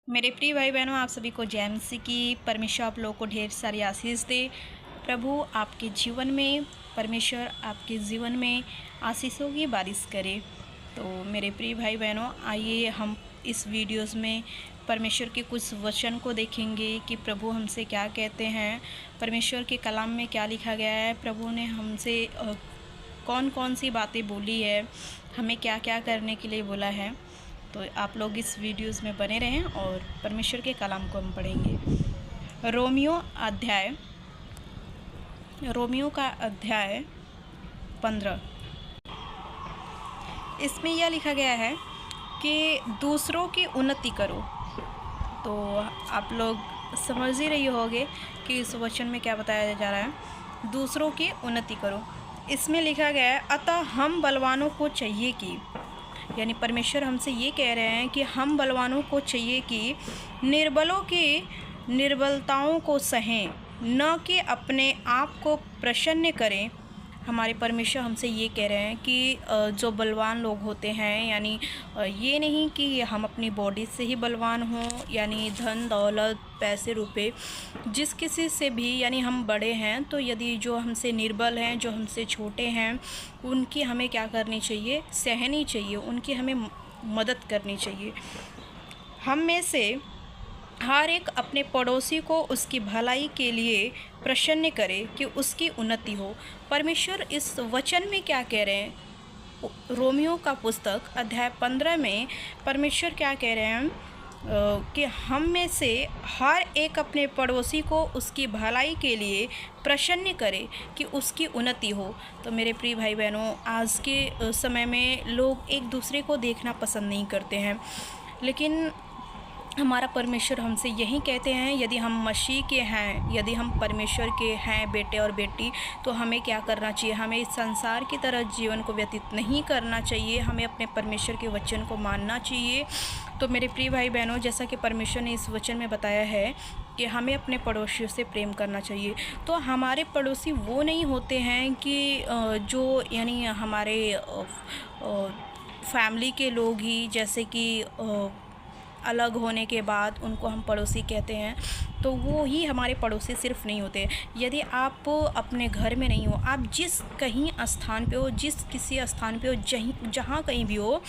मेरे प्रिय भाई बहनों, आप सभी को जय मसीह की। परमेश्वर आप लोगों को ढेर सारी आशीष दे। प्रभु आपके जीवन में, परमेश्वर आपके जीवन में आशीषों की बारिश करे। तो मेरे प्रिय भाई बहनों, आइए हम इस वीडियोस में परमेश्वर के कुछ वचन को देखेंगे कि प्रभु हमसे क्या कहते हैं, परमेश्वर के कलाम में क्या लिखा गया है, प्रभु ने हमसे कौन कौन सी बातें बोली है, हमें क्या क्या करने के लिए बोला है। तो आप लोग इस वीडियोस में बने रहें और परमेश्वर के कलाम को हम पढ़ेंगे। रोमियो का अध्याय 15। इसमें यह लिखा गया है कि दूसरों की उन्नति करो। तो आप लोग समझ ही रही होंगे कि इस वचन में क्या बताया जा रहा है। दूसरों की उन्नति करो। इसमें लिखा गया है, अतः हम बलवानों को चाहिए कि, यानी परमेश्वर हमसे ये कह रहे हैं कि हम बलवानों को चाहिए कि निर्बलों की निर्बलताओं को सहें, न कि अपने आप को प्रसन्न करें। हमारे परमेश्वर हमसे ये कह रहे हैं कि जो बलवान लोग होते हैं, यानी ये नहीं कि हम अपनी बॉडी से ही बलवान हों, यानी धन दौलत पैसे रुपए जिस किसी से भी, यानी हम बड़े हैं तो यदि जो हमसे निर्बल हैं, जो हमसे छोटे हैं, उनकी हमें क्या करनी चाहिए, सहनी चाहिए, उनकी हमें मदद करनी चाहिए। हम में से हर एक अपने पड़ोसी को उसकी भलाई के लिए प्रसन्न करे कि उसकी उन्नति हो। परमेश्वर इस वचन में क्या कह रहे हैं, रोमियो का पुस्तक अध्याय 15 में परमेश्वर क्या कह रहे हैं कि हम में से हर एक अपने पड़ोसी को उसकी भलाई के लिए प्रसन्न करे कि उसकी उन्नति हो। तो मेरे प्रिय भाई बहनों, आज के समय में लोग एक दूसरे को देखना पसंद नहीं करते हैं, लेकिन हमारा परमेश्वर हमसे यही कहते हैं, यदि हम मसीह के हैं, यदि हम परमेश्वर के हैं बेटे और बेटी, तो हमें क्या करना चाहिए, हमें इस संसार की तरह जीवन को व्यतीत नहीं करना चाहिए, हमें अपने परमेश्वर के वचन को मानना चाहिए। तो मेरे प्रिय भाई बहनों, जैसा कि परमेश्वर ने इस वचन में बताया है कि हमें अपने पड़ोसियों से प्रेम करना चाहिए। तो हमारे पड़ोसी वो नहीं होते हैं कि जो, यानी हमारे फैमिली के लोग ही, जैसे कि अलग होने के बाद उनको हम पड़ोसी कहते हैं, तो वो ही हमारे पड़ोसी सिर्फ नहीं होते। यदि आप अपने घर में नहीं हो, आप जिस कहीं स्थान पे हो, जिस किसी स्थान पे हो, जहाँ कहीं भी हो,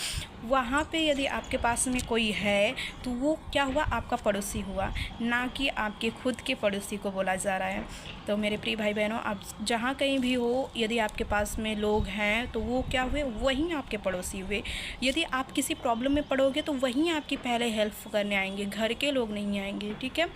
वहाँ पे यदि आपके पास में कोई है, तो वो क्या हुआ, आपका पड़ोसी हुआ, ना कि आपके खुद के पड़ोसी को बोला जा रहा है। तो मेरे प्रिय भाई बहनों, आप जहाँ कहीं भी हो, यदि आपके पास में लोग हैं, तो वो क्या हुए, वहीं आपके पड़ोसी हुए। यदि आप किसी प्रॉब्लम में पड़ोगे तो वहीं आपकी पहले हेल्प करने आएंगे, घर के लोग नहीं आएंगे, ठीक है।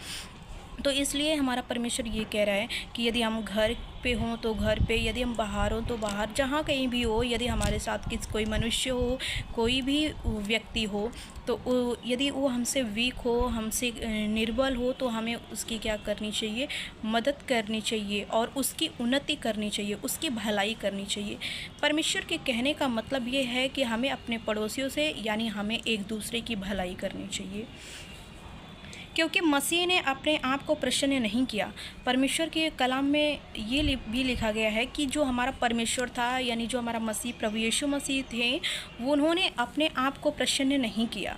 तो इसलिए हमारा परमेश्वर ये कह रहा है कि यदि हम घर पे हों तो घर पे, यदि हम बाहर हों तो बाहर, जहाँ कहीं भी हो, यदि हमारे साथ कोई मनुष्य हो, कोई भी व्यक्ति हो, तो यदि वो हमसे वीक हो, हमसे निर्बल हो, तो हमें उसकी क्या करनी चाहिए, मदद करनी चाहिए और उसकी उन्नति करनी चाहिए, उसकी भलाई करनी चाहिए। परमेश्वर के कहने का मतलब ये है कि हमें अपने पड़ोसियों से, यानी हमें एक दूसरे की भलाई करनी चाहिए, क्योंकि मसीह ने अपने आप को प्रसन्न नहीं किया। परमेश्वर के कलाम में ये भी लिखा गया है कि जो हमारा परमेश्वर था, यानी जो हमारा मसीह प्रभु यीशु मसीह थे, वो उन्होंने अपने आप को प्रसन्न नहीं किया।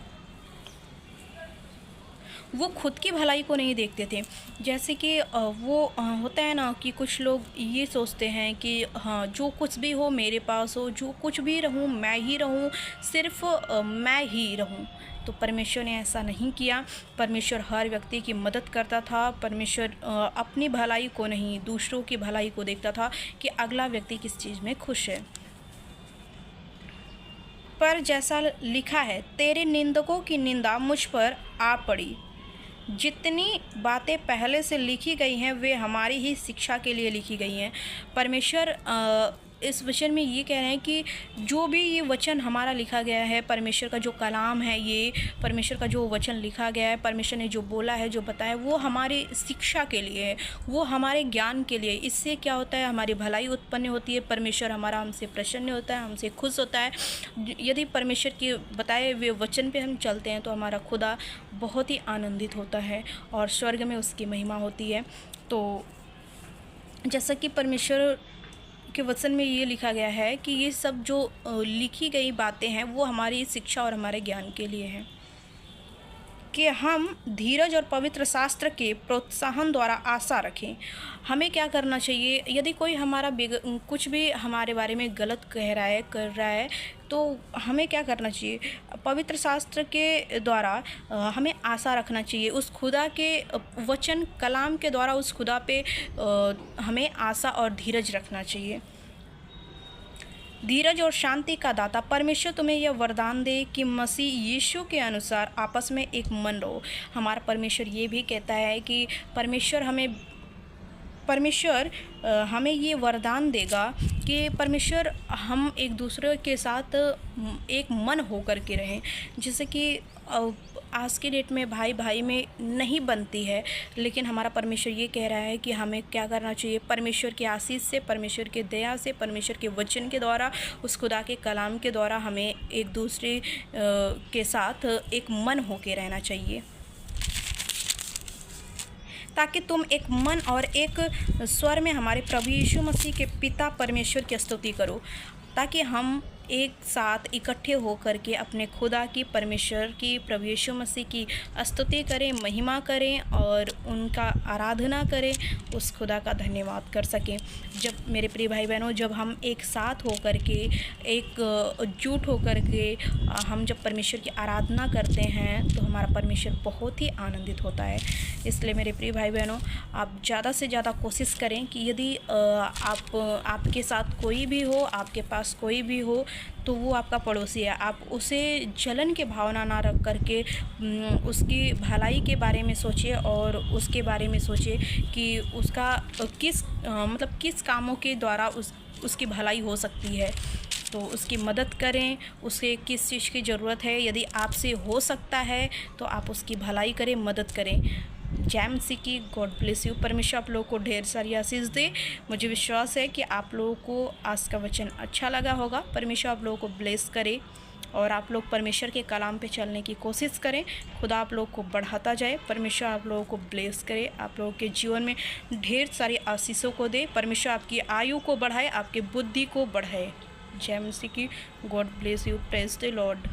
वो खुद की भलाई को नहीं देखते थे। जैसे कि वो होता है ना कि कुछ लोग ये सोचते हैं कि हाँ, जो कुछ भी हो मेरे पास हो, जो कुछ भी रहूँ मैं ही रहूँ, सिर्फ मैं ही रहूँ। तो परमेश्वर ने ऐसा नहीं किया। परमेश्वर हर व्यक्ति की मदद करता था। परमेश्वर अपनी भलाई को नहीं, दूसरों की भलाई को देखता था कि अगला व्यक्ति किस चीज़ में खुश है। पर जैसा लिखा है, तेरे निंदकों की निंदा मुझ पर आ पड़ी। जितनी बातें पहले से लिखी गई हैं वे हमारी ही शिक्षा के लिए लिखी गई हैं। परमेश्वर इस वचन में ये कह रहे हैं कि जो भी ये वचन हमारा लिखा गया है, परमेश्वर का जो कलाम है, ये परमेश्वर का जो वचन लिखा गया है, परमेश्वर ने जो बोला है, जो बताया, वो हमारी शिक्षा के लिए है, वो हमारे ज्ञान के लिए। इससे क्या होता है, हमारी भलाई उत्पन्न होती है, परमेश्वर हमारा हमसे प्रसन्न होता है, हमसे खुश होता है। यदि परमेश्वर के बताए हुए वचन पे हम चलते हैं तो हमारा खुदा बहुत ही आनंदित होता है और स्वर्ग में उसकी महिमा होती है। तो जैसा कि परमेश्वर के वचन में ये लिखा गया है कि ये सब जो लिखी गई बातें हैं वो हमारी शिक्षा और हमारे ज्ञान के लिए हैं। कि हम धीरज और पवित्र शास्त्र के प्रोत्साहन द्वारा आशा रखें। हमें क्या करना चाहिए, यदि कोई हमारा कुछ भी हमारे बारे में गलत कह रहा है, कर रहा है, तो हमें क्या करना चाहिए, पवित्र शास्त्र के द्वारा हमें आशा रखना चाहिए। उस खुदा के वचन कलाम के द्वारा उस खुदा पे हमें आशा और धीरज रखना चाहिए। धीरज और शांति का दाता परमेश्वर तुम्हें यह वरदान दे कि मसीह यीशु के अनुसार आपस में एक मन रहो। हमारा परमेश्वर ये भी कहता है कि परमेश्वर हमें ये वरदान देगा कि परमेश्वर हम एक दूसरे के साथ एक मन होकर के रहें। जैसे कि आज के डेट में भाई भाई में नहीं बनती है, लेकिन हमारा परमेश्वर ये कह रहा है कि हमें क्या करना चाहिए, परमेश्वर के आशीष से, परमेश्वर के दया से, परमेश्वर के वचन के द्वारा, उस खुदा के कलाम के द्वारा हमें एक दूसरे के साथ एक मन होके रहना चाहिए, ताकि तुम एक मन और एक स्वर में हमारे प्रभु यीशु मसीह के पिता परमेश्वर की स्तुति करो, ताकि हम एक साथ इकट्ठे होकर के अपने खुदा की, परमेश्वर की, प्रभु यीशु मसीह की स्तुति करें, महिमा करें और उनका आराधना करें, उस खुदा का धन्यवाद कर सकें। जब मेरे प्रिय भाई बहनों, जब हम एक साथ होकर के, एकजुट होकर के हम जब परमेश्वर की आराधना करते हैं तो हमारा परमेश्वर बहुत ही आनंदित होता है। इसलिए मेरे प्रिय भाई बहनों, आप ज़्यादा से ज़्यादा कोशिश करें कि यदि आपके साथ कोई भी हो, आपके पास कोई भी हो, तो वो आपका पड़ोसी है, आप उसे जलन के भावना ना रख करके उसकी भलाई के बारे में सोचिए और उसके बारे में सोचिए कि उसका किस कामों के द्वारा उसकी भलाई हो सकती है, तो उसकी मदद करें। उसे किस चीज़ की ज़रूरत है, यदि आपसे हो सकता है तो आप उसकी भलाई करें, मदद करें। जय मसीह की। God bless you. परमेश्वर आप लोगों को ढेर सारी आशीष दे। मुझे विश्वास है कि आप लोगों को आज का वचन अच्छा लगा होगा। परमेश्वर आप लोगों को ब्लेस करे और आप लोग परमेश्वर के कलाम पे चलने की कोशिश करें। खुदा आप लोगों को बढ़ाता जाए। परमेश्वर आप लोगों को ब्लेस करे, आप लोगों के जीवन में ढेर सारी आशीषों को दे। परमेश्वर आपकी आयु को बढ़ाए, आपके बुद्धि को बढ़ाए। जय मसीह की। God bless you. Praise the Lord.